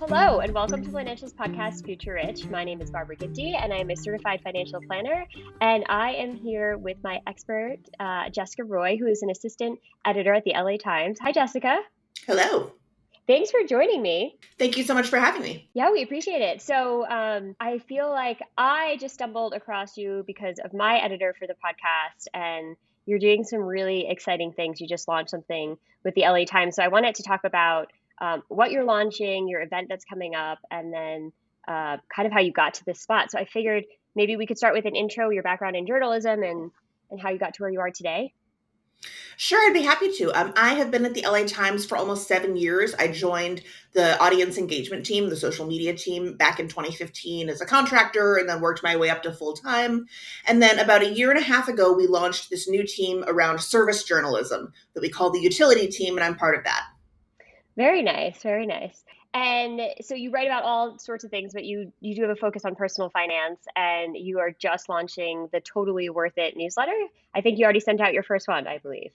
Hello, and welcome to Financial's podcast, Future Rich. My name is Barbara Ginty, and I am a certified financial planner. And I am here with my expert, Jessica Roy, who is an assistant editor at the LA Times. Hi, Jessica. Hello. Thanks for joining me. Thank you so much for having me. Yeah, we appreciate it. So I feel like I just stumbled across you because of my editor for the podcast, and you're doing some really exciting things. You just launched something with the LA Times. So I wanted to talk about what you're launching, your event that's coming up, and then kind of how you got to this spot. So I figured maybe we could start with an intro, your background in journalism, and how you got to where you are today. Sure, I'd be happy to. I have been at the LA Times for almost 7 years. I joined the audience engagement team, the social media team, back in 2015 as a contractor, and then worked my way up to full time. And then about a year and a half ago, we launched this new team around service journalism that we call the utility team, and I'm part of that. Very nice, very nice. And so you write about all sorts of things, but you do have a focus on personal finance, and you are just launching the Totally Worth It newsletter. I think you already sent out your first one, I believe.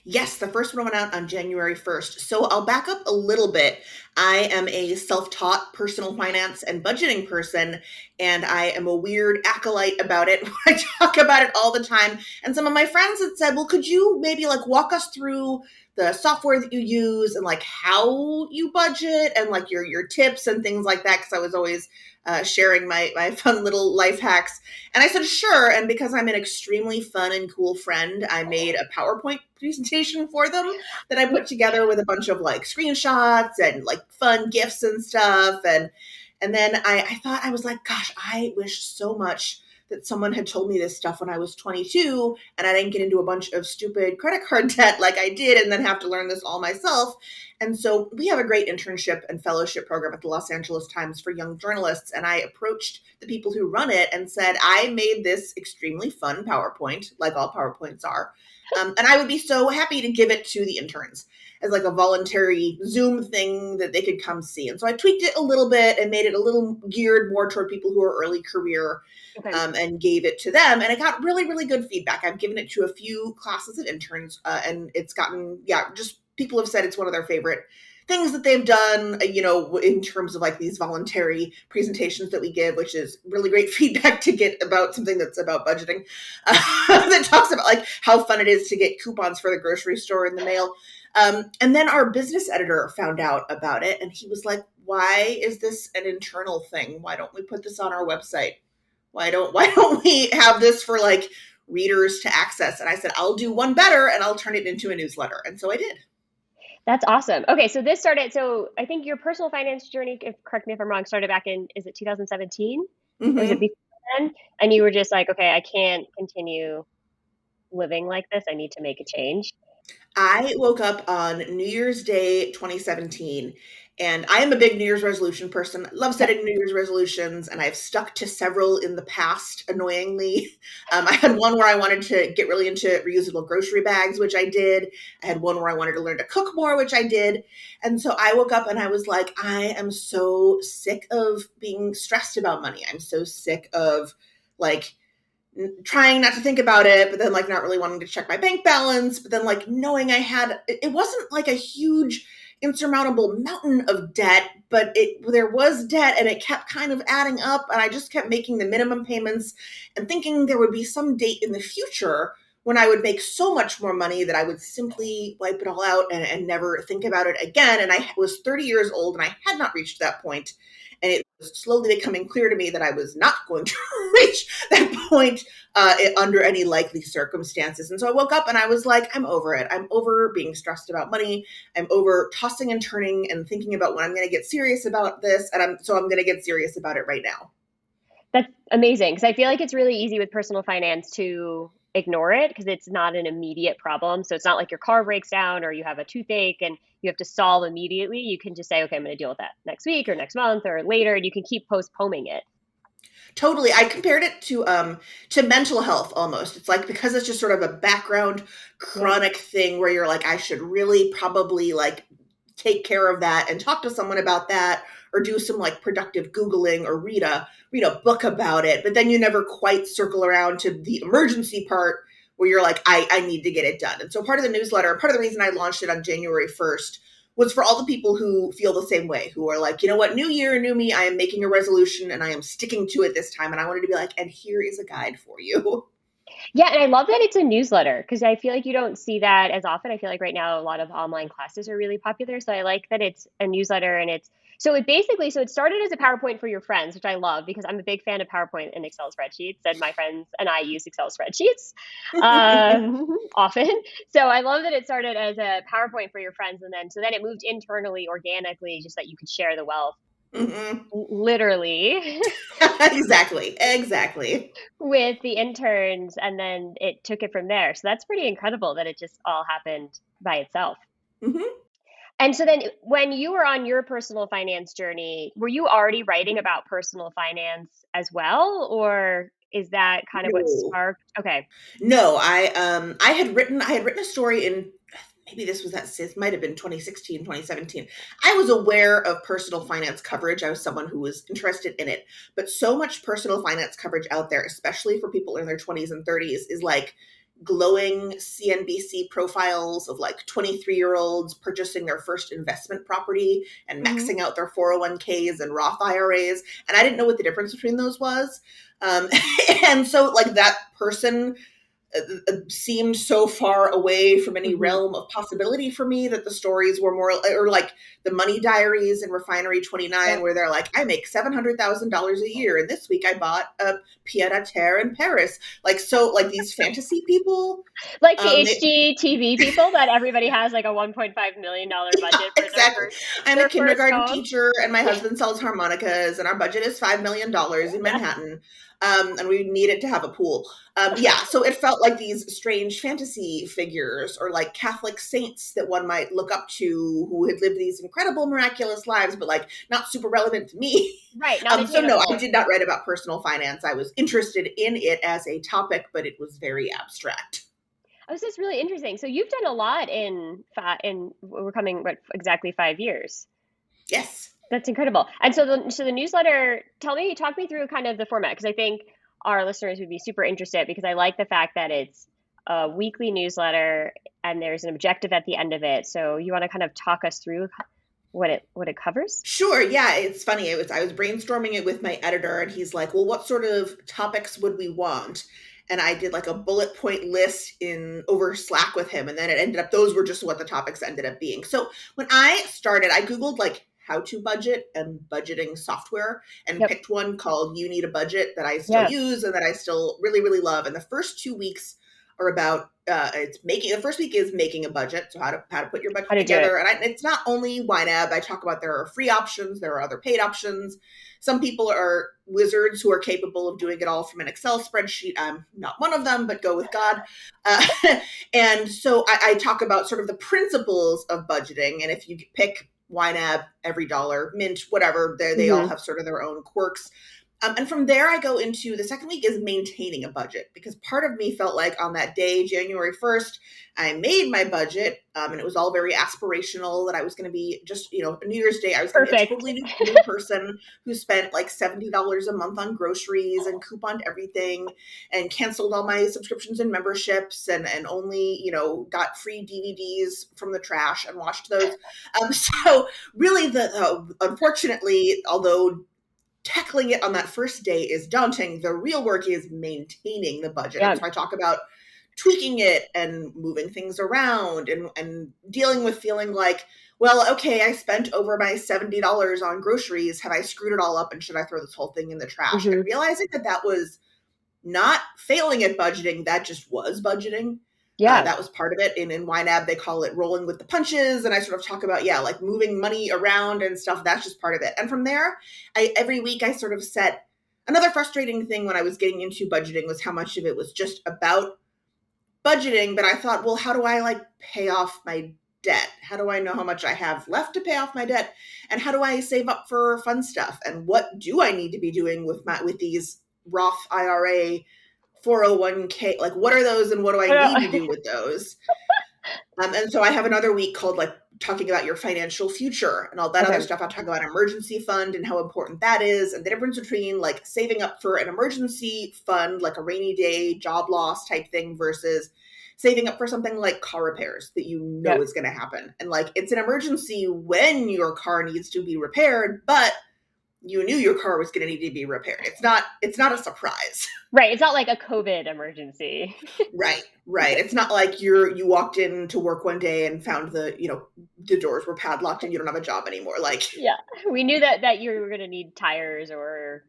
Yes, the first one went out on January 1st. So I'll back up a little bit. I am a self-taught personal finance and budgeting person, and I am a weird acolyte about it. I talk about it all the time. And some of my friends had said, well, could you maybe walk us through the software that you use and how you budget and your tips and things like that? Because I was always sharing my fun little life hacks. And I said, sure. And because I'm an extremely fun and cool friend, I made a PowerPoint presentation for them that I put together with a bunch of screenshots and fun GIFs and stuff. And then I thought, I was like, gosh, I wish so much that someone had told me this stuff when I was 22 and I didn't get into a bunch of stupid credit card debt like I did and then have to learn this all myself. And so we have a great internship and fellowship program at the Los Angeles Times for young journalists. And I approached the people who run it and said, I made this extremely fun PowerPoint, like all PowerPoints are. And I would be so happy to give it to the interns as a voluntary Zoom thing that they could come see. And so I tweaked it a little bit and made it a little geared more toward people who are early career. Okay. And gave it to them. And I got really, really good feedback. I've given it to a few classes of interns and it's gotten, just people have said it's one of their favorite things that they've done, in terms of these voluntary presentations that we give, which is really great feedback to get about something that's about budgeting, that talks about how fun it is to get coupons for the grocery store in the mail. And then our business editor found out about it and he was like, why is this an internal thing? Why don't we put this on our website? Why don't we have this for readers to access? And I said, I'll do one better and I'll turn it into a newsletter. And so I did. That's awesome. Okay, so this started, so I think your personal finance journey, correct me if I'm wrong, started back in, is it 2017? Mm-hmm. Or is it before then? And you were just like, okay, I can't continue living like this. I need to make a change. I woke up on New Year's Day 2017, and I am a big New Year's resolution person. I love setting New Year's resolutions, and I've stuck to several in the past, annoyingly. I had one where I wanted to get really into reusable grocery bags, which I did. I had one where I wanted to learn to cook more, which I did. And so I woke up and I was like, I am so sick of being stressed about money. I'm so sick of trying not to think about it, but then not really wanting to check my bank balance, but then knowing I had, it wasn't a huge insurmountable mountain of debt, but there was debt and it kept kind of adding up. And I just kept making the minimum payments and thinking there would be some date in the future when I would make so much more money that I would simply wipe it all out and never think about it again. And I was 30 years old and I had not reached that point. And it was slowly becoming clear to me that I was not going to reach that point under any likely circumstances. And so I woke up and I was like, I'm over it. I'm over being stressed about money. I'm over tossing and turning and thinking about when I'm going to get serious about this. And I'm going to get serious about it right now. That's amazing. Because I feel like it's really easy with personal finance to ignore it because it's not an immediate problem. So it's not like your car breaks down or you have a toothache and you have to solve immediately. You can just say, okay, I'm going to deal with that next week or next month or later, and you can keep postponing it. Totally. I compared it to mental health almost. It's because it's just sort of a background chronic thing where you're I should really probably take care of that and talk to someone about that or do some productive Googling or read a book about it. But then you never quite circle around to the emergency part where you're I need to get it done. And so part of the newsletter, part of the reason I launched it on January 1st was for all the people who feel the same way, who are like, you know what, new year, new me, I am making a resolution and I am sticking to it this time. And I wanted to be like, and here is a guide for you. Yeah, and I love that it's a newsletter because I feel like you don't see that as often. I feel like right now a lot of online classes are really popular, so I like that it's a newsletter and it's so it basically so it started as a PowerPoint for your friends, which I love because I'm a big fan of PowerPoint and Excel spreadsheets, and my friends and I use Excel spreadsheets often. So I love that it started as a PowerPoint for your friends, and then it moved internally, organically, just that you could share the wealth, Hmm. literally. Exactly. Exactly. With the interns, and then it took it from there. So that's pretty incredible that it just all happened by itself. Hmm. And so then when you were on your personal finance journey, were you already writing about personal finance as well, or is that kind of what No. sparked? Okay. No, I had written a story in, maybe this might have been 2016, 2017. I was aware of personal finance coverage. I was someone who was interested in it, but so much personal finance coverage out there, especially for people in their 20s and 30s, is like glowing CNBC profiles of like 23-year-olds purchasing their first investment property and Hmm. maxing out their 401ks and Roth IRAs. And I didn't know what the difference between those was. Um, and so, like, that person seemed so far away from any Hmm. realm of possibility for me that the stories were more, or like the Money Diaries and Refinery 29, Yep. where they're like, I make $700,000 a year, and this week I bought a pied a terre in Paris. Like, so, like, these fantasy people, Like the they, HGTV people that everybody has like a $1.5 million yeah, budget for exactly. I'm a their first kindergarten home. teacher, and my husband sells harmonicas, and our budget is $5 million in Yes. Manhattan, and we need it to have a pool. Yeah, so it felt like these strange fantasy figures, or like Catholic saints that one might look up to, who had lived these incredible, miraculous lives, but like not super relevant to me. Right. Not So no, I attainable. did not write about personal finance. I was interested in it as a topic, but it was very abstract. Oh, this is really interesting. So you've done a lot in we're coming what exactly 5 years. Yes. That's incredible. And so the newsletter, talk me through kind of the format because I think our listeners would be super interested because I like the fact that it's a weekly newsletter and there's an objective at the end of it. So you want to kind of talk us through what it covers? Sure. Yeah, it's funny. I was brainstorming it with my editor, and he's like, "Well, what sort of topics would we want?" And I did like a bullet point list in over Slack with him, and then it ended up those were just what the topics ended up being. So when I started, I googled like how to budget and budgeting software, and Yep. picked one called You Need a Budget that I still Yeah. use and that I still really really love. And the first 2 weeks are about it's making the first week is making a budget, so how to put your How budget to do it. together. And it's not only YNAB. I talk about there are free options, there are other paid options. Some people are wizards who are capable of doing it all from an Excel spreadsheet. I'm not one of them, but go with God. uh, and so I talk about sort of the principles of budgeting, and if you pick YNAB, Every Dollar, Mint, whatever, they all Hmm. have sort of their own quirks. And from there, I go into the second week is maintaining a budget, because part of me felt like on that day, January 1st, I made my budget, and it was all very aspirational that I was going to be just, New Year's Day, I was going to be a Perfect. totally new person who spent like $70 a month on groceries and couponed everything and canceled all my subscriptions and memberships, and only, got free DVDs from the trash and watched those. So really, unfortunately, although tackling it on that first day is daunting, the real work is maintaining the budget. And Yeah. so I talk about tweaking it and moving things around, and dealing with feeling like, well, okay, I spent over my $70 on groceries. Have I screwed it all up, and should I throw this whole thing in the trash? And Hmm. realizing that that was not failing at budgeting, that just was budgeting. Yeah. That was part of it. In YNAB, they call it rolling with the punches. And I sort of talk about, yeah, like moving money around and stuff. That's just part of it. And from there, every week I sort of set another frustrating thing when I was getting into budgeting was how much of it was just about budgeting. But I thought, well, how do I like pay off my debt? How do I know how much I have left to pay off my debt? And how do I save up for fun stuff? And what do I need to be doing with these Roth IRA, 401k? Like, what are those, and what do I need to do with those? And so I have another week called like talking about your financial future and all that other Okay. stuff. I'll talk about emergency fund and how important that is, and the difference between like saving up for an emergency fund, like a rainy day job loss type thing, versus saving up for something like car repairs that you know Yep. is going to happen. And like it's an emergency when your car needs to be repaired, but you knew your car was going to need to be repaired. It's not a surprise. Right. It's not like a COVID emergency. Right, right. It's not like you walked in to work one day and found the doors were padlocked and you don't have a job anymore. Like, Yeah. We knew that you were going to need tires or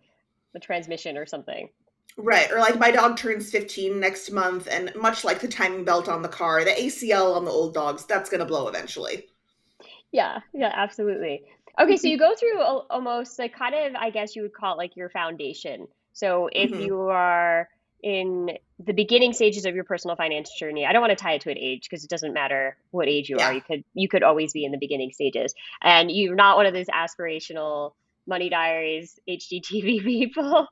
the transmission or something. right, or like my dog turns 15 next month, and much like the timing belt on the car, the ACL on the old dogs, that's going to blow eventually. Yeah. Yeah, absolutely. Okay, so you go through almost like kind of, I guess you would call it like your foundation. So if Hmm. you are in the beginning stages of your personal finance journey, I don't want to tie it to an age because it doesn't matter what age you are. Yeah, You could always be in the beginning stages. And you're not one of those aspirational money diaries HGTV people.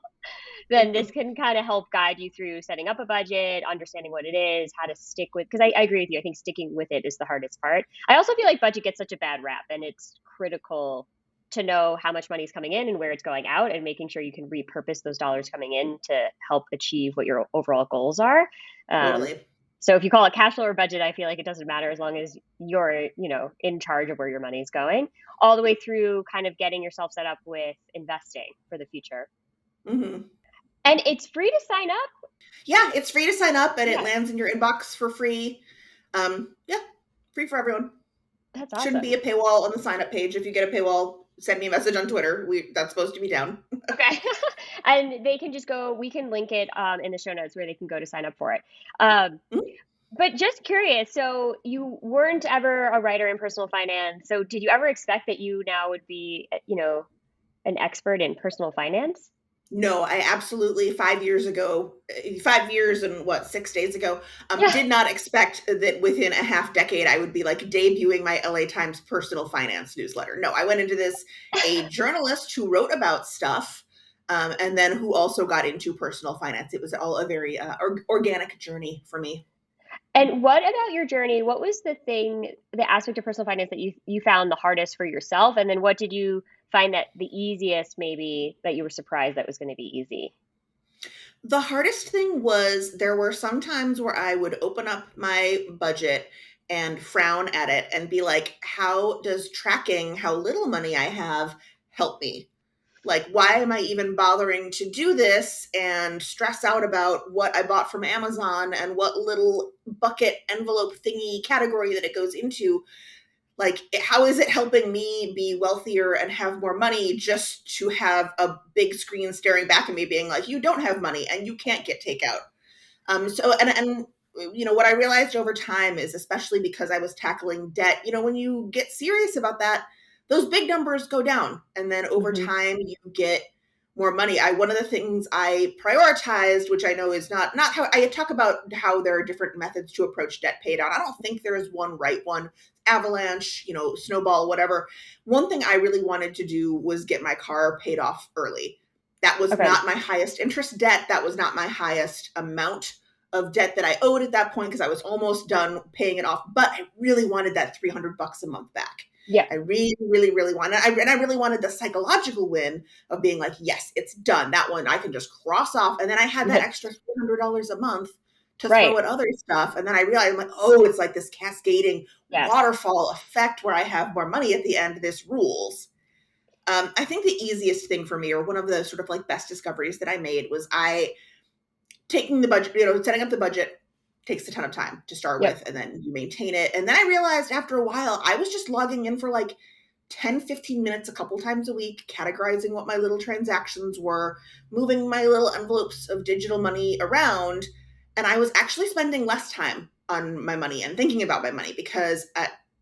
Then this can kind of help guide you through setting up a budget, understanding what it is, how to stick with, because I agree with you. I think sticking with it is the hardest part. I also feel like budget gets such a bad rap, and it's critical to know how much money is coming in and where it's going out, and making sure you can repurpose those dollars coming in to help achieve what your overall goals are. Um, totally. so if you call it cash flow or budget, I feel like it doesn't matter as long as you're, in charge of where your money is going, all the way through kind of getting yourself set up with investing for the future. Hmm. And it's free to sign up. Yeah, it's free to sign up and it Yeah, lands in your inbox for free. Yeah, free for everyone. that's Shouldn't be awesome. a paywall on the sign up page. If you get a paywall, send me a message on Twitter. That's supposed to be down. Okay. And they can just go, we can link it in the show notes where they can go to sign up for it. Um, Mhm. but just curious, so you weren't ever a writer in personal finance. So did you ever expect that you now would be, an expert in personal finance? No, I absolutely 5 years ago, 5 years and what 6 days ago, Yeah. did not expect that within a half decade I would be like debuting my LA Times personal finance newsletter. No, I went into this a journalist who wrote about stuff, and then who also got into personal finance. It was all a very organic journey for me. And what about your journey? What was the aspect of personal finance that you found the hardest for yourself? And then what did you find that the easiest, maybe, that you were surprised that was going to be easy? The hardest thing was there were some times where I would open up my budget and frown at it and be like, how does tracking how little money I have help me? Like, why am I even bothering to do this and stress out about what I bought from Amazon and what little bucket envelope thingy category that it goes into? Like, how is it helping me be wealthier and have more money just to have a big screen staring back at me being like, you don't have money and you can't get takeout? So what I realized over time is, especially because I was tackling debt, when you get serious about that, those big numbers go down, and then over Hmm. time you get more money. I One of the things I prioritized, which I know is not how I talk about, how there are different methods to approach debt pay down. I don't think there is one right one. Avalanche, snowball, whatever. One thing I really wanted to do was get my car paid off early. That was Okay. not my highest interest debt. That was not my highest amount of debt that I owed at that point, because I was almost done paying it off. But I really wanted that $300 a month back. Yeah. I really, really, really wanted. I really wanted the psychological win of being like, yes, it's done. That one I can just cross off, and then I had that extra $300 a month to throw Right. at other stuff. And then I realized, I'm like, oh, it's like this cascading Yeah. waterfall effect where I have more money at the end. This rules. I think the easiest thing for me, or one of the sort of like best discoveries that I made, was I taking the budget, setting up the budget takes a ton of time to start Yep. with, and then you maintain it. And then I realized after a while, I was just logging in for like 10, 15 minutes a couple times a week, categorizing what my little transactions were, moving my little envelopes of digital money around. And I was actually spending less time on my money and thinking about my money, because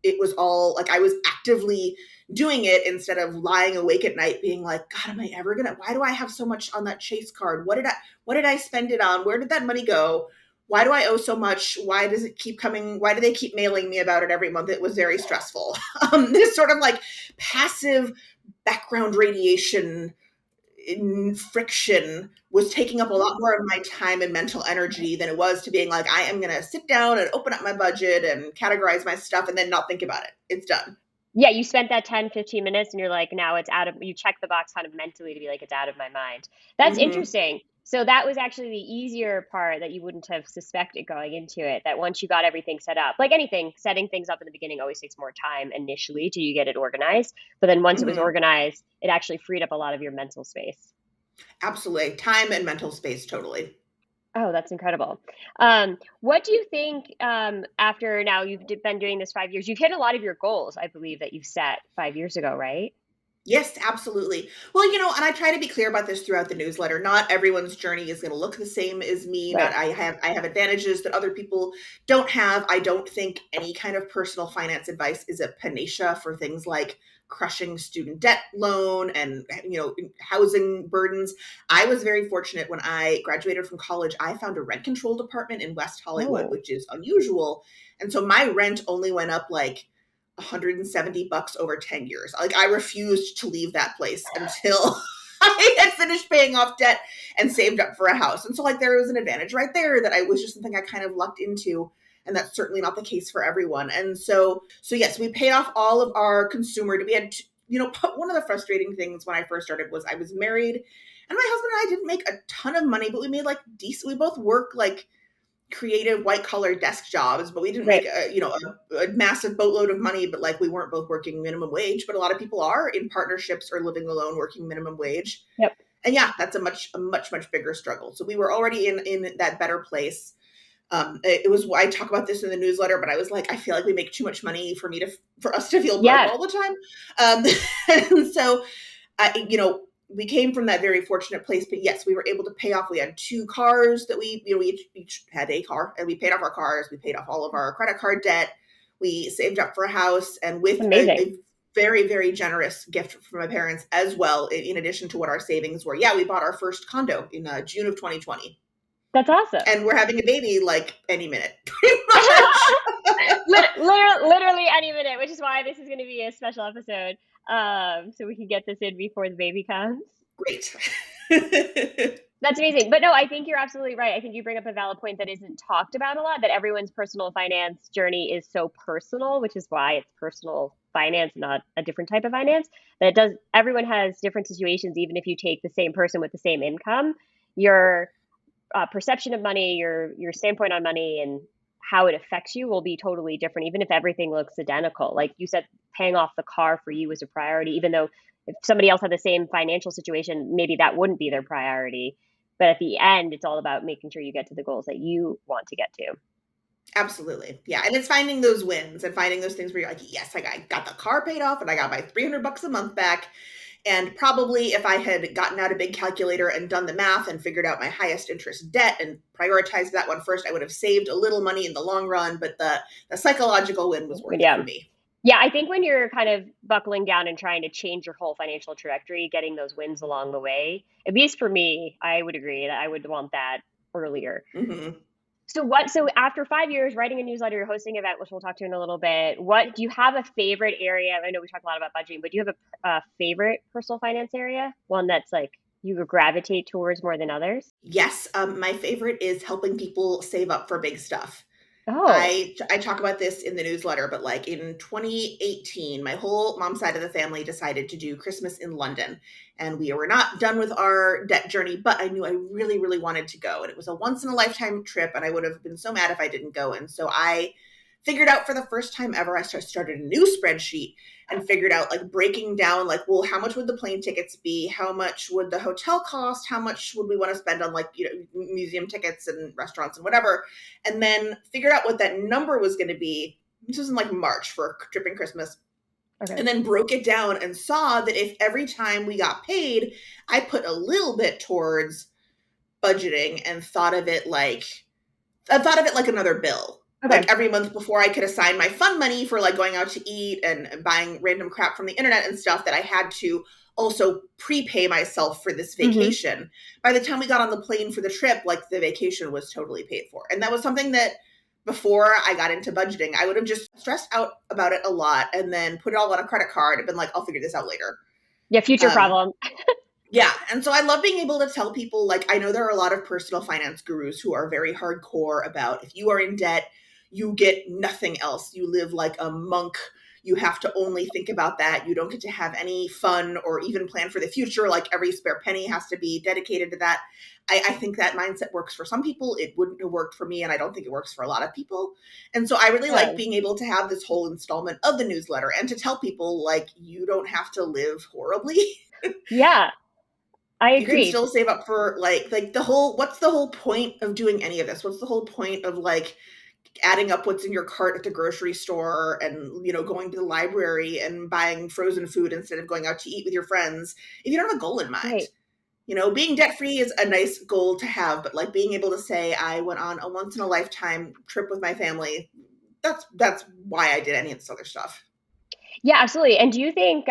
it was all like I was actively doing it instead of lying awake at night being like, God, am I ever gonna, why do I have so much on that Chase card? What did I spend it on? Where did that money go? Why do I owe so much? Why does it keep coming? Why do they keep mailing me about it every month? It was very stressful. This sort of like passive background radiation friction was taking up a lot more of my time and mental energy than it was to being like, I am going to sit down and open up my budget and categorize my stuff and then not think about it. It's done. Yeah, you spent that 10, 15 minutes and you're like, now it's out of, you check the box kind of mentally to be like, it's out of my mind. That's Hmm. interesting. So that was actually the easier part that you wouldn't have suspected going into it, that once you got everything set up, like anything, setting things up in the beginning always takes more time initially till you get it organized. But then once it was Hmm. organized, it actually freed up a lot of your mental space. Absolutely. Time and mental space, totally. Oh, that's incredible. What do you think after now you've been doing this 5 years? You've hit a lot of your goals, I believe, that you've set 5 years ago, right? Yes, absolutely. Well, and I try to be clear about this throughout the newsletter. Not everyone's journey is going to look the same as me. Not Right. I have advantages that other people don't have. I don't think any kind of personal finance advice is a panacea for things like crushing student debt loan and housing burdens. I was very fortunate when I graduated from college. I found a rent controlled apartment in West Hollywood, Oh, which is unusual. And so my rent only went up like $170 over 10 years. Like I refused to leave that place until I had finished paying off debt and saved up for a house. And so like there was an advantage right there that I was just something I kind of lucked into. And that's certainly not the case for everyone. And so yes, we paid off all of our consumer. We had, one of the frustrating things when I first started was I was married and my husband and I didn't make a ton of money, but we made like decent, we both work like creative white collar desk jobs, but we didn't make right. a massive boatload of money. But like we weren't both working minimum wage, but a lot of people are in partnerships or living alone working minimum wage. Yep. And yeah, that's a much bigger struggle. So we were already in that better place. It was I talk about this in the newsletter, but I was like, I feel like we make too much money for us to feel broke Yeah. all the time. And so we came from that very fortunate place, but yes, we were able to pay off. We had two cars that we each had a car, and we paid off our cars. We paid off all of our credit card debt. We saved up for a house, and with Amazing. a very, very generous gift from my parents as well, in addition to what our savings were. Yeah, we bought our first condo in June of 2020, That's awesome. and we're having a baby like any minute, pretty much. Literally any minute, which is why this is going to be a special episode. So we can get this in before the baby comes. Great. That's amazing. But no, I think you're absolutely right. I think you bring up a valid point that isn't talked about a lot, that everyone's personal finance journey is so personal, which is why it's personal finance, not a different type of finance. That it does, everyone has different situations, even if you take the same person with the same income, your perception of money, your standpoint on money and how it affects you will be totally different, even if everything looks identical. Like you said, paying off the car for you was a priority, even though if somebody else had the same financial situation, maybe that wouldn't be their priority. But at the end, it's all about making sure you get to the goals that you want to get to. Absolutely. Yeah. And it's finding those wins and finding those things where you're like, yes, I got the car paid off and I got my $300 a month back. And probably if I had gotten out a big calculator and done the math and figured out my highest interest debt and prioritized that one first, I would have saved a little money in the long run. But the psychological win was worth it for Yeah. me. Yeah, I think when you're kind of buckling down and trying to change your whole financial trajectory, getting those wins along the way, at least for me, I would agree that I would want that earlier. Hmm. So after 5 years writing a newsletter, you're hosting an event, which we'll talk to in a little bit. What do you have a favorite area? I know we talk a lot about budgeting, but do you have a favorite personal finance area? One that's like you gravitate towards more than others? Yes. My favorite is helping people save up for big stuff. Oh, I talk about this in the newsletter, but like in 2018, my whole mom side of the family decided to do Christmas in London. And we were not done with our debt journey, but I knew I really, really wanted to go. And it was a once in a lifetime trip, and I would have been so mad if I didn't go. And so I figured out for the first time ever, I started a new spreadsheet and figured out like breaking down like, well, how much would the plane tickets be? How much would the hotel cost? How much would we want to spend on like, museum tickets and restaurants and whatever? And then figured out what that number was going to be. This was in like March for a trip in Christmas. okay. And then broke it down and saw that if every time we got paid, I put a little bit towards budgeting and I thought of it like another bill. Like Okay. every month before I could assign my fun money for like going out to eat and buying random crap from the internet and stuff that I had to also prepay myself for this Hmm. vacation. By the time we got on the plane for the trip, like the vacation was totally paid for. And that was something that before I got into budgeting, I would have just stressed out about it a lot and then put it all on a credit card and been like, I'll figure this out later. Yeah, future Um, problem. Yeah. And so I love being able to tell people, like, I know there are a lot of personal finance gurus who are very hardcore about if you are in debt, you get nothing else. You live like a monk. You have to only think about that. You don't get to have any fun or even plan for the future. Like every spare penny has to be dedicated to that. I think that mindset works for some people. It wouldn't have worked for me, and I don't think it works for a lot of people. And so I really like Yeah. being able to have this whole installment of the newsletter and to tell people, like, you don't have to live horribly. Yeah, I You can agree. still save up for like the whole, what's the whole point of doing any of this? What's the whole point of like adding up what's in your cart at the grocery store and going to the library and buying frozen food instead of going out to eat with your friends if you don't have a goal in mind? Right. Being debt free is a nice goal to have, but like being able to say I went on a once in a lifetime trip with my family, that's why I did any of this other stuff. Yeah, absolutely. And do you think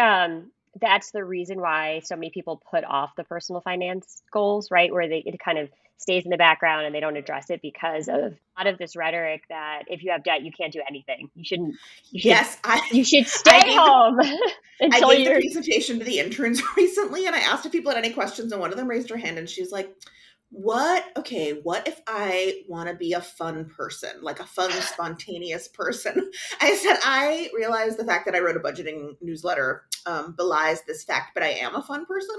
that's the reason why so many people put off the personal finance goals, right? Where it kind of stays in the background and they don't address it because of a lot of this rhetoric that if you have debt, you can't do anything. You should, Yes, I you should I stay gave the home I until gave the you're, presentation to the interns recently, and I asked if people had any questions, and one of them raised her hand and she's like, what if I want to be a fun person, like a fun, spontaneous person? I said, I realize the fact that I wrote a budgeting newsletter belies this fact, but I am a fun person,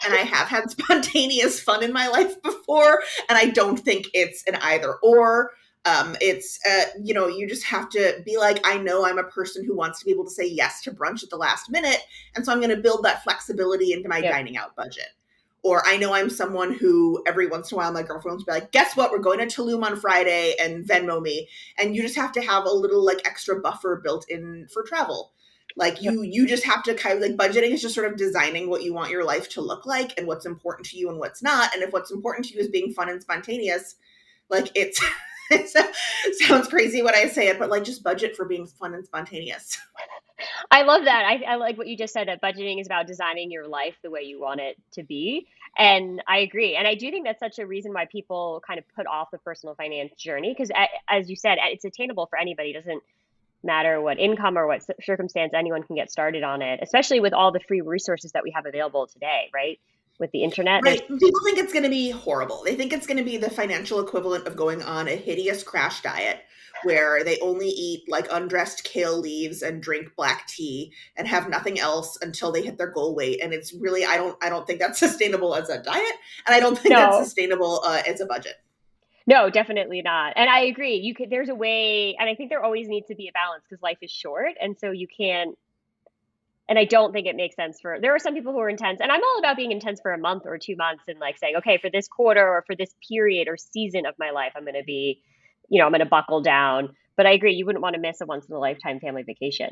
and I have had spontaneous fun in my life before, and I don't think it's an either or. You just have to be like, I know I'm a person who wants to be able to say yes to brunch at the last minute, and so I'm going to build that flexibility into my yep, dining out budget. Or I know I'm someone who every once in a while my girlfriend will be like, guess what, we're going to Tulum on Friday, and Venmo me. And you just have to have a little like extra buffer built in for travel. Like yep. you just have to kind of like, budgeting is just sort of designing what you want your life to look like and what's important to you and what's not. And if what's important to you is being fun and spontaneous, like it's it sounds crazy when I say it, but like just budget for being fun and spontaneous. I love that. I like what you just said, that budgeting is about designing your life the way you want it to be. And I agree. And I do think that's such a reason why people kind of put off the personal finance journey. Because, as you said, it's attainable for anybody. It doesn't matter what income or what circumstance, anyone can get started on it, especially with all the free resources that we have available today, right? With the internet, there's Right. People think it's going to be horrible. They think it's going to be the financial equivalent of going on a hideous crash diet where they only eat like undressed kale leaves and drink black tea and have nothing else until they hit their goal weight. And it's really, I don't think that's sustainable as a diet, and I don't think that's no, sustainable as a budget. no, definitely not. And I agree. There's a way, and I think there always needs to be a balance because life is short. And so you can't, and I don't think it makes sense there are some people who are intense, and I'm all about being intense for a month or 2 months and like saying, okay, for this quarter or for this period or season of my life, I'm going to be, I'm going to buckle down. But I agree, you wouldn't want to miss a once in a lifetime family vacation.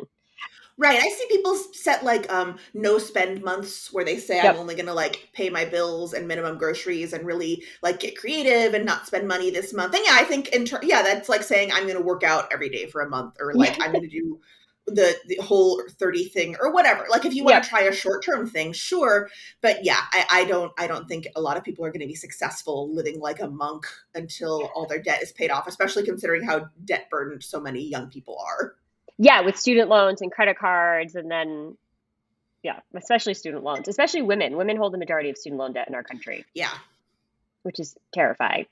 Right. I see people set like no spend months where they say I'm Yep. only going to like pay my bills and minimum groceries and really like get creative and not spend money this month. And yeah, I think yeah, that's like saying I'm going to work out every day for a month, or like Yeah. I'm going to do the whole 30 thing or whatever. Like if you want Yep. to try a short-term thing, sure, but yeah, I don't think a lot of people are going to be successful living like a monk until all their debt is paid off, especially considering how debt burdened so many young people are. Yeah, with student loans and credit cards, and then yeah, especially student loans, especially women. Women hold the majority of student loan debt in our country, Yeah. which is terrifying.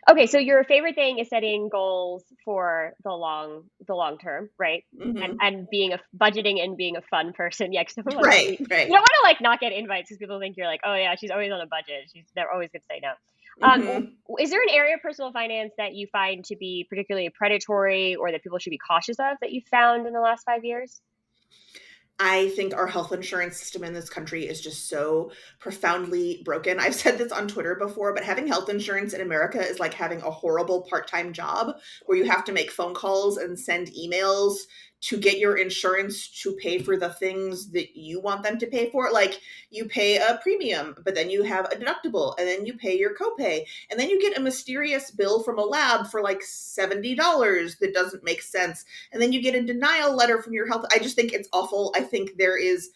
Okay, so your favorite thing is setting goals for the long term, right? And Hmm. being a budgeting and being a fun person. Yeah, because everyone wants to Right, be. You right. don't want to like not get invites because people think you're like, oh yeah, she's always on a budget. They're always gonna say no. Hmm. Is there an area of personal finance that you find to be particularly predatory or that people should be cautious of that you've found in the last 5 years? I think our health insurance system in this country is just so profoundly broken. I've said this on Twitter before, but having health insurance in America is like having a horrible part time job where you have to make phone calls and send emails to get your insurance to pay for the things that you want them to pay for. Like you pay a premium, but then you have a deductible, and then you pay your copay, and then you get a mysterious bill from a lab for like $70 that doesn't make sense, and then you get a denial letter from your health. I just think it's awful. I think there is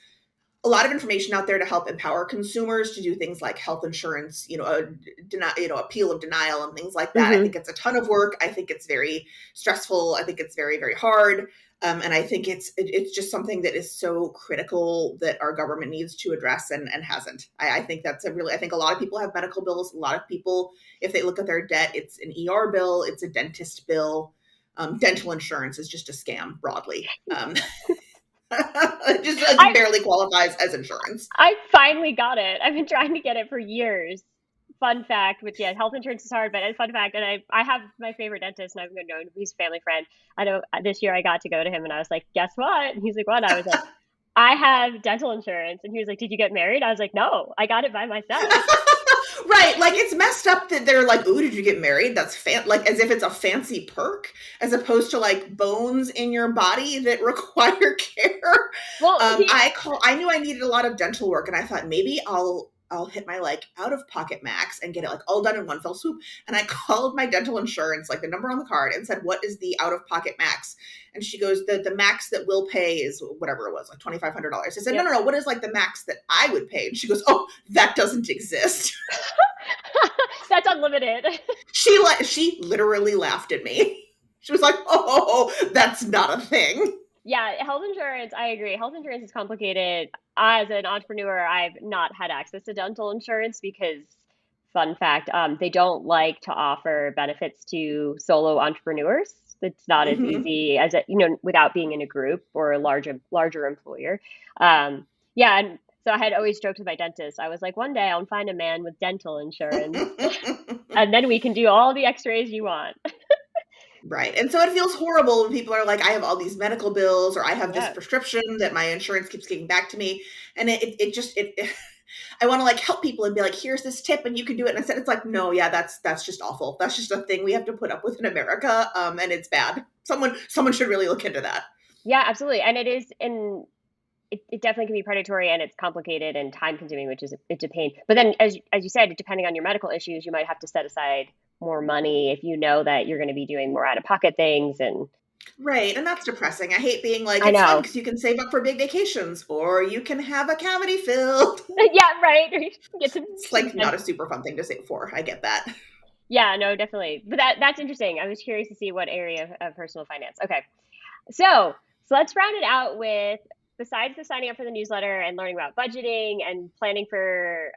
a lot of information out there to help empower consumers to do things like health insurance, appeal of denial and things like that. I Hmm. think it's a ton of work. I think it's very stressful. I think it's very, very hard. And I think it's just something that is so critical that our government needs to address and hasn't. I think I think a lot of people have medical bills. A lot of people, if they look at their debt, it's an ER bill, it's a dentist bill. Dental insurance is just a scam broadly. It just like I barely qualifies as insurance. I finally got it. I've been trying to get it for years. Fun fact, which yeah, health insurance is hard, but a fun fact, and I have my favorite dentist, and I've known him. He's a family friend. I know this year I got to go to him, and I was like, "Guess what?" And he's like, "What?" I was like, "I have dental insurance," and he was like, "Did you get married?" I was like, "No, I got it by myself." Right, like it's messed up that they're like, "Ooh, did you get married?" That's like as if it's a fancy perk, as opposed to like bones in your body that require care. Well, he I knew I needed a lot of dental work, and I thought maybe I'll hit my like out of pocket max and get it like all done in one fell swoop. And I called my dental insurance, like the number on the card, and said, "What is the out of pocket max?" And she goes, "The max that we'll pay is whatever it was, like $2,500." I said, "No, yep. no, no. What is like the max that I would pay?" And she goes, "Oh, that doesn't exist." That's unlimited. She literally laughed at me. She was like, "Oh, that's not a thing." Yeah, health insurance, I agree. Health insurance is complicated. As an entrepreneur, I've not had access to dental insurance because, fun fact, they don't like to offer benefits to solo entrepreneurs. It's not as Mhm. easy as without being in a group or a larger employer. Yeah, and so I had always joked with my dentist. I was like, one day I'll find a man with dental insurance, and then we can do all the X-rays you want. Right. And so it feels horrible when people are like, "I have all these medical bills," or "I have this Yeah. prescription that my insurance keeps giving back to me." And I want to like help people and be like, "Here's this tip and you can do it." And instead it's like, "No, yeah, that's just awful. That's just a thing we have to put up with in America. And it's bad. Someone should really look into that." Yeah, absolutely. And it is, and it definitely can be predatory and it's complicated and time consuming, which is it's a pain. But then, as you said, depending on your medical issues, you might have to set aside more money if you know that you're going to be doing more out of pocket things. And Right. And that's depressing. I hate being like, I it's fun know, because you can save up for big vacations or you can have a cavity filled. yeah, right. Or you get It's some like not a super fun thing to save for. I get that. yeah, no, definitely. But that's interesting. I was curious to see what area of personal finance. Okay, so let's round it out with, besides the signing up for the newsletter and learning about budgeting and planning for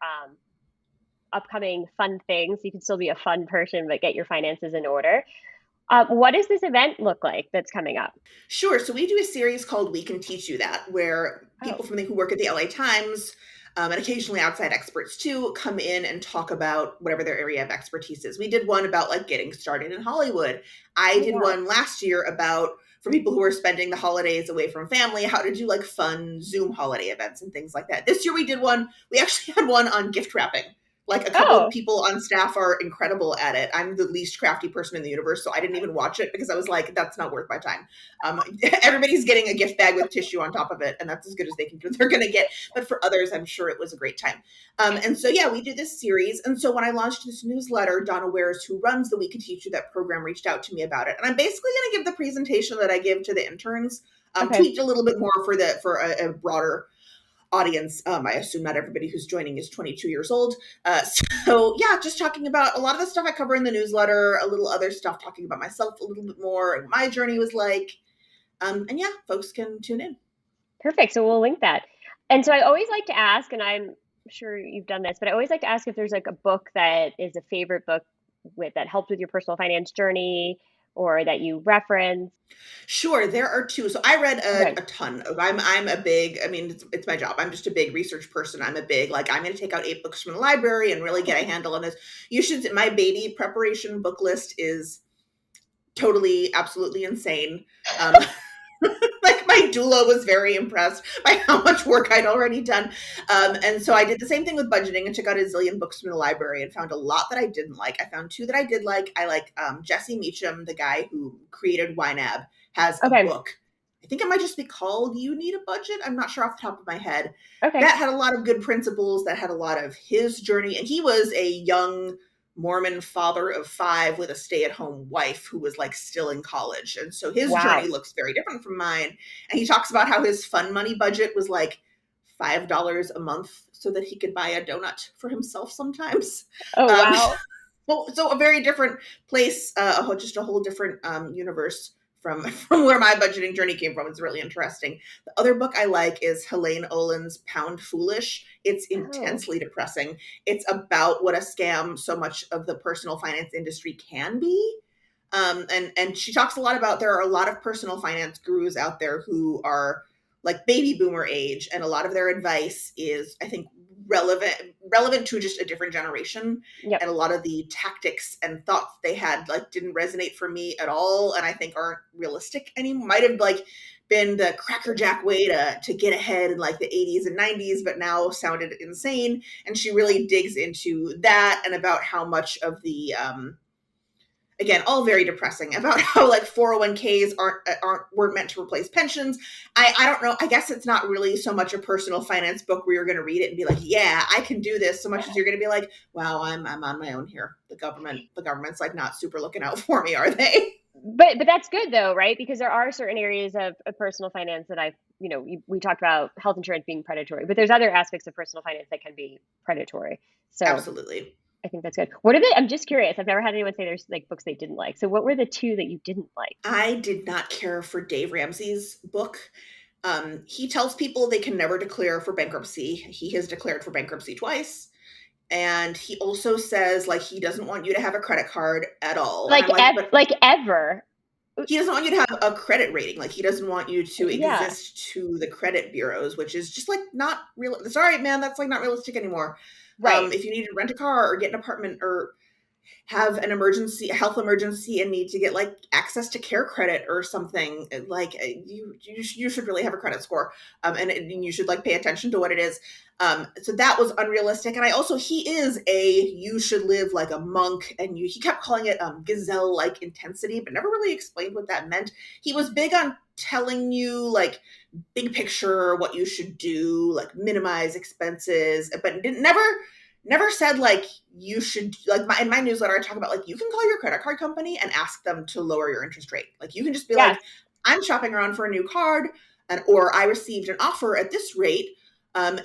upcoming fun things. You can still be a fun person, but get your finances in order. What does this event look like that's coming up? Sure. So we do a series called "We Can Teach You That," where Oh, people who work at the LA Times, and occasionally outside experts too, come in and talk about whatever their area of expertise is. We did one about like getting started in Hollywood. I oh did yeah. one last year about for people who are spending the holidays away from family, how to do like fun Zoom holiday events and things like that. This year we did one. We actually had one on gift wrapping. Like a couple of Oh, people on staff are incredible at it. I'm the least crafty person in the universe, so I didn't even watch it because I was like, that's not worth my time. Um, Everybody's getting a gift bag with tissue on top of it, and that's as good as they're going to get. But for others, I'm sure it was a great time. And so, yeah, we did this series. And so when I launched this newsletter, Donna Wares, who runs the We Can Teach You That program, reached out to me about it. And I'm basically going to give the presentation that I give to the interns, okay. tweaked a little bit more for a broader audience. I assume not everybody who's joining is 22 years old. So yeah, just talking about a lot of the stuff I cover in the newsletter, a little other stuff, talking about myself a little bit more and what my journey was like. And yeah, folks can tune in. Perfect. So we'll link that. And so I always like to ask, and I'm sure you've done this, but I always like to ask if there's like a book that is a favorite book that helped with your personal finance journey or that you reference. Sure, there are two. So I read Okay. a ton of. I'm a big. I mean, it's my job. I'm just a big research person. I'm a big like I'm going to take out 8 books from the library and really get a handle on this. You should. My baby preparation book list is totally absolutely insane. Um, like my doula was very impressed by how much work I'd already done. And so I did the same thing with budgeting and took out a zillion books from the library and found a lot that I didn't like. I found two that I did like. I like Jesse Meacham, the guy who created YNAB, has a Okay. book. I think it might just be called You Need a Budget. I'm not sure off the top of my head. Okay. That had a lot of good principles, that had a lot of his journey. And he was a young Mormon father of 5 with a stay-at-home wife who was like still in college. And so his journey Wow. looks very different from mine. And he talks about how his fun money budget was like $5 a month so that he could buy a donut for himself sometimes. Oh, Um, wow. so a very different place, just a whole different universe from from where my budgeting journey came from. It's really interesting. The other book I like is Helene Olin's Pound Foolish. It's Oh, intensely depressing. It's about what a scam so much of the personal finance industry can be. And she talks a lot about, there are a lot of personal finance gurus out there who are like baby boomer age, and a lot of their advice is, I think, relevant to just a different generation. yep. And a lot of the tactics and thoughts they had like didn't resonate for me at all, and I think aren't realistic anymore. Might have like been the crackerjack way to get ahead in like the 80s and 90s, but now sounded insane. And she really digs into that, and about how much of the again, all very depressing, about how like 401ks weren't meant to replace pensions. I don't know. I guess it's not really so much a personal finance book where you're going to read it and be like, yeah, I can do this, so much as you're going to be like, wow, I'm on my own here. The government's like not super looking out for me, are they? But that's good though, right? Because there are certain areas of personal finance that we talked about health insurance being predatory, but there's other aspects of personal finance that can be predatory. So Absolutely. I think that's good. What are the, I'm just curious. I've never had anyone say there's like books they didn't like. So what were the two that you didn't like? I did not care for Dave Ramsey's book. He tells people they can never declare for bankruptcy. He has declared for bankruptcy twice. And he also says like he doesn't want you to have a credit card at all. And I'm like, but Like ever. he doesn't want you to have a credit rating. Like he doesn't want you to Yeah, exist to the credit bureaus, which is just like not real. Sorry, man, that's like not realistic anymore. right. If you need to rent a car or get an apartment or have an emergency, a health emergency, and need to get like access to care credit or something, like you should really have a credit score, and you should like pay attention to what it is. So that was unrealistic. And I also, he is you should live like a monk, and he kept calling it gazelle like intensity, but never really explained what that meant. He was big on telling you like big picture what you should do, like minimize expenses, but didn't never said like you should like in my newsletter I talk about like you can call your credit card company and ask them to lower your interest rate. Like you can just be Yes. like, I'm shopping around for a new card, and or I received an offer at this rate, and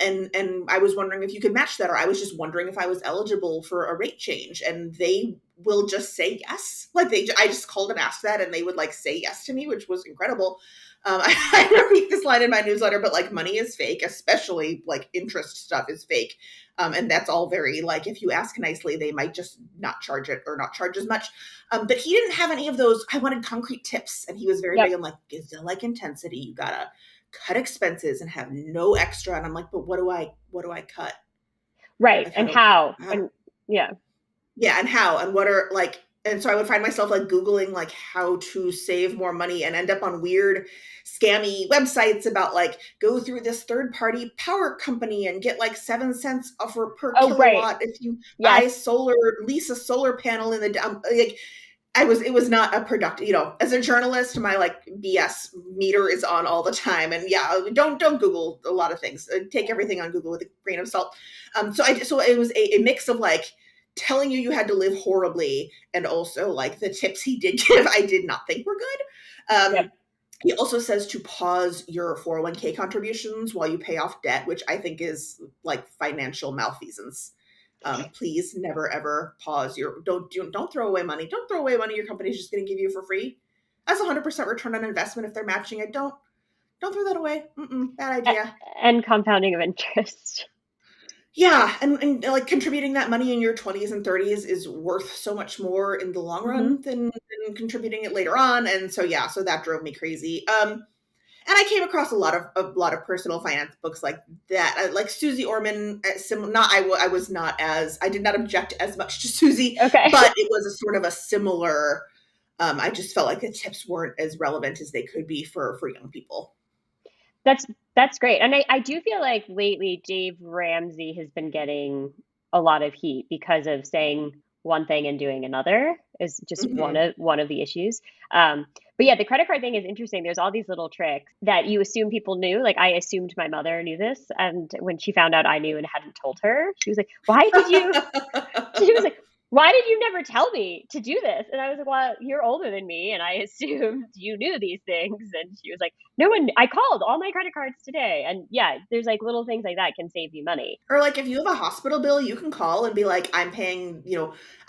I was wondering if you could match that, or I was just wondering if I was eligible for a rate change, and they will just say yes. Like I just called and asked that, and they would like say yes to me, which was incredible. I repeat this line in my newsletter, but like money is fake, especially like interest stuff is fake. And that's all very like, if you ask nicely, they might just not charge it or not charge as much. But he didn't have any of those. I wanted concrete tips, and he was very Yep. big on like gazelle-like intensity. You gotta cut expenses and have no extra. And I'm like, but what do I cut? Right. Like And how? how And yeah. yeah, and how, and what are like, and so I would find myself like Googling like how to save more money, and end up on weird scammy websites about like go through this third party power company and get like 7 cents offer per Oh, right. kilowatt if you Yes. lease a solar panel in the like it was not a productive, as a journalist, my like BS meter is on all the time. And yeah, don't Google a lot of things. Take everything on Google with a grain of salt. So it was a mix of like telling you had to live horribly, and also like the tips he did give, I did not think were good. Yep. He also says to pause your 401k contributions while you pay off debt, which I think is like financial malfeasance. Please never ever pause your don't throw away money. Don't throw away money your company's just going to give you for free. That's 100% return on investment if they're matching it. Don't throw that away. Bad idea. And compounding of interest. Yeah, and like contributing that money in your 20s and 30s is worth so much more in the long Hmm. run than contributing it later on. And so yeah, so that drove me crazy. And I came across a lot of personal finance books like that, like Susie Orman. I was not as, I did not object as much to Susie, Okay. but it was a sort of a similar. I just felt like the tips weren't as relevant as they could be for young people. That's that's great. And I do feel like lately Dave Ramsey has been getting a lot of heat because of saying one thing and doing another is just Hmm. one of the issues. But yeah, the credit card thing is interesting. There's all these little tricks that you assume people knew. Like I assumed my mother knew this, and when she found out I knew and hadn't told her, she was like, "Why did you?" She was like, why did you never tell me to do this? And I was like, well, you're older than me, and I assumed you knew these things. And she was like, no one, I called all my credit cards today. And yeah, there's like little things like that can save you money. Or like if you have a hospital bill, you can call and be like, I'm paying,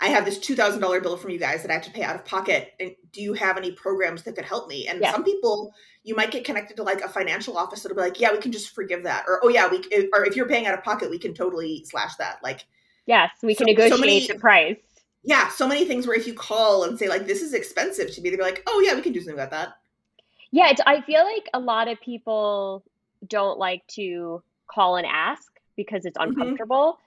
I have this $2,000 bill from you guys that I have to pay out of pocket. And do you have any programs that could help me? And Yes. some people, you might get connected to like a financial office that'll be like, yeah, we can just forgive that. Or, oh yeah, or if you're paying out of pocket, we can totally slash that. Like, Yes, we can so negotiate the many, price. yeah, so many things where if you call and say like, this is expensive to me, they'll be like, oh yeah, we can do something about that. Yeah, I feel like a lot of people don't like to call and ask because it's Hmm. uncomfortable.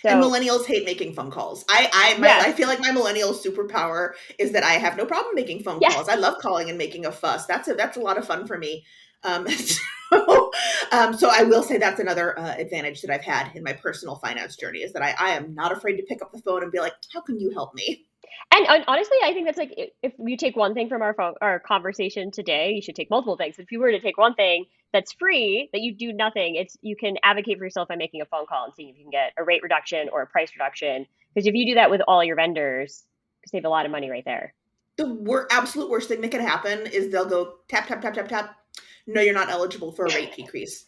And So, millennials hate making phone calls. yes, I feel like my millennial superpower is that I have no problem making phone yes. calls. I love calling and making a fuss. That's a lot of fun for me. So I will say that's another advantage that I've had in my personal finance journey is that I am not afraid to pick up the phone and be like, "How can you help me?" And honestly, I think that's like if you take one thing from our conversation today, you should take multiple things. If you were to take one thing that's free that you do nothing, it's you can advocate for yourself by making a phone call and seeing if you can get a rate reduction or a price reduction. Because if you do that with all your vendors, you save a lot of money right there. The absolute worst thing that can happen is they'll go tap tap tap tap tap. No, you're not eligible for a rate decrease.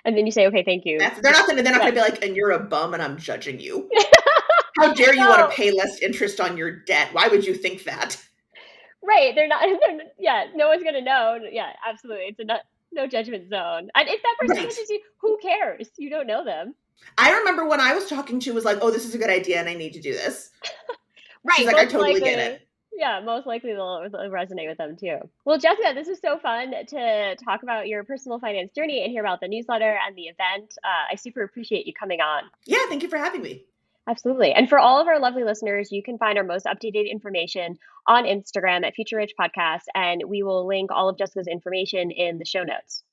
And then you say, okay, thank you. They're not Yeah. gonna be like, and you're a bum and I'm judging you. How dare you want to No, pay less interest on your debt? Why would you think that? right. They're not, yeah, no one's going to know. Yeah, absolutely. It's a no judgment zone. And if that person Right. judges you, who cares? You don't know them. I remember when I was talking to was like, "Oh, this is a good idea and I need to do this." She's Right. like, "I Most totally get it." likely. Yeah, most likely they'll resonate with them too. Well, Jessica, this was so fun to talk about your personal finance journey and hear about the newsletter and the event. I super appreciate you coming on. Yeah, thank you for having me. Absolutely. And for all of our lovely listeners, you can find our most updated information on Instagram at Future Rich Podcast, and we will link all of Jessica's information in the show notes.